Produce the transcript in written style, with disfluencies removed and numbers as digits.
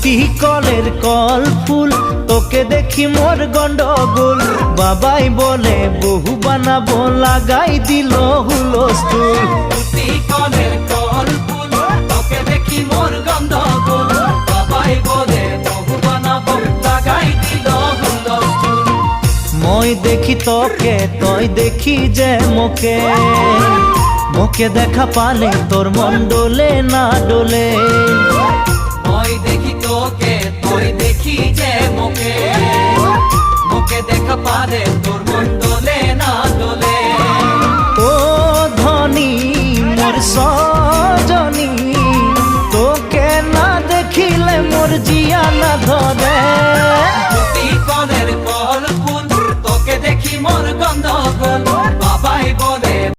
তুতি কলের কল ফুল, তোকে দেখি মোর গন্ডগোল। বাবাই বলে বহু বানাবো, লাগাই দিল হুলস্থুল। তুতি কলের কল ফুল, তোকে দেখি মোর গন্ডগোল। বাবাই বলে বহু বানাবো, লাগাই দিল হুলস্থুল। মই দেখি তোকে, তই দেখি যে মোকে, মোকে দেখা পালে তোর মন ডোলে না ডোলে। মই দেখি তোকে, তুই দেখি যে মোকে, মোকে দেখা পারে